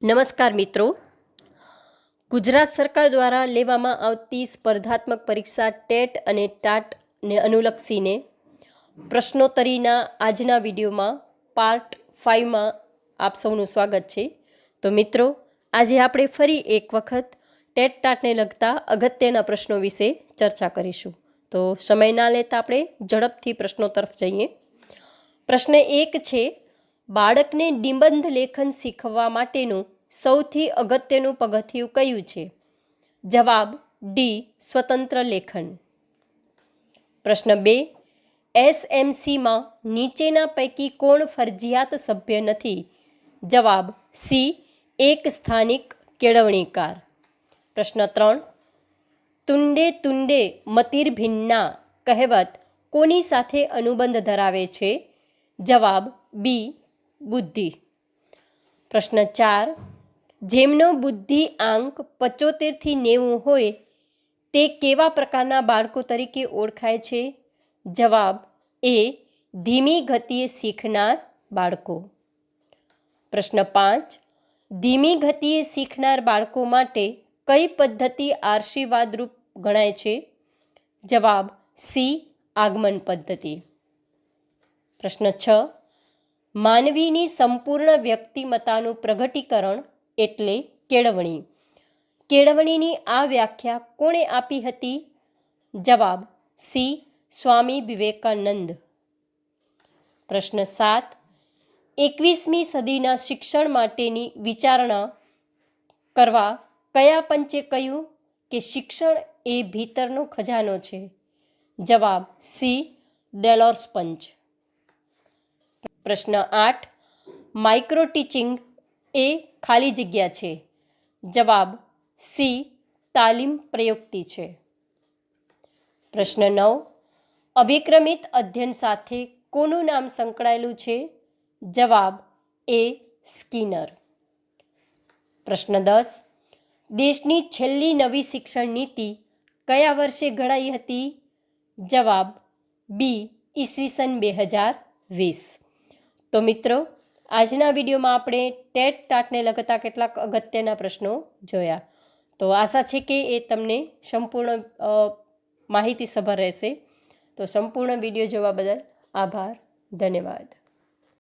નમસ્કાર મિત્રો, ગુજરાત સરકાર દ્વારા લેવામાં આવતી સ્પર્ધાત્મક પરીક્ષા ટેટ અને ટાટને અનુલક્ષીને પ્રશ્નોત્તરીના આજના વિડીયોમાં પાર્ટ 5માં આપ સૌનું સ્વાગત છે. તો મિત્રો, આજે આપણે ફરી એક વખત ટેટ ટાટને લગતા અગત્યના પ્રશ્નો વિશે ચર્ચા કરીશું. તો સમય ના લેતા આપણે ઝડપથી પ્રશ્નો તરફ જઈએ. પ્રશ્ન 1 છે, બાળકને નિબંધ લેખન શીખવવા માટેનું સૌથી અગત્યનું પગથિયું કયું છે? જવાબ ડી, સ્વતંત્ર લેખન. પ્રશ્ન 2, એસએમસીમાં નીચેના પૈકી કોણ ફરજિયાત સભ્ય નથી? જવાબ સી, એક સ્થાનિક કેળવણીકાર. પ્રશ્ન 3, તુંડે તુંડે મતિર ભિન્ના કહેવત કોની સાથે અનુબંધ ધરાવે છે? જવાબ બી, બુદ્ધિ. પ્રશ્ન 4, જેમનો બુદ્ધિ આંક 75થી 90 હોય તે કેવા પ્રકારના બાળકો તરીકે ઓળખાય છે? જવાબ એ, ધીમી ગતિએ શીખનાર બાળકો. પ્રશ્ન 5, ધીમી ગતિએ શીખનાર બાળકો માટે કઈ પદ્ધતિ આશીર્વાદરૂપ ગણાય છે? જવાબ સી, આગમન પદ્ધતિ. પ્રશ્ન 6, માનવીની સંપૂર્ણ વ્યક્તિમત્તાનું પ્રગટીકરણ એટલે કેળવણી. કેળવણીની આ વ્યાખ્યા કોણે આપી હતી? જવાબ સી, સ્વામી વિવેકાનંદ. પ્રશ્ન 7, 21મી સદીના શિક્ષણ માટેની વિચારણા કરવા કયા પંચે કહ્યું કે શિક્ષણ એ ભીતરનો ખજાનો છે? જવાબ સી, ડેલોર્સ પંચ. પ્રશ્ન 8, માઇક્રો ટીચિંગ એ ખાલી જગ્યા છે? જવાબ સી, તાલીમ પ્રયુક્તિ છે. પ્રશ્ન 9, અભિક્રમિત અધ્યયન સાથે કોનું નામ સંકળાયેલું છે? જવાબ એ, સ્કિનર. પ્રશ્ન 10, દેશની છેલ્લી નવી શિક્ષણ નીતિ કયા વર્ષે ઘડાઈ હતી? જવાબ બી, ઈસવીસન 2020. તો મિત્રો, આજના વિડીયોમાં આપણે ટેટ ટાટને લગતા કેટલાક અગત્યના પ્રશ્નો જોયા. તો આશા છે કે એ તમને સંપૂર્ણ માહિતીસભર રહેશે. તો સંપૂર્ણ વિડીયો જોવા બદલ આભાર, ધન્યવાદ.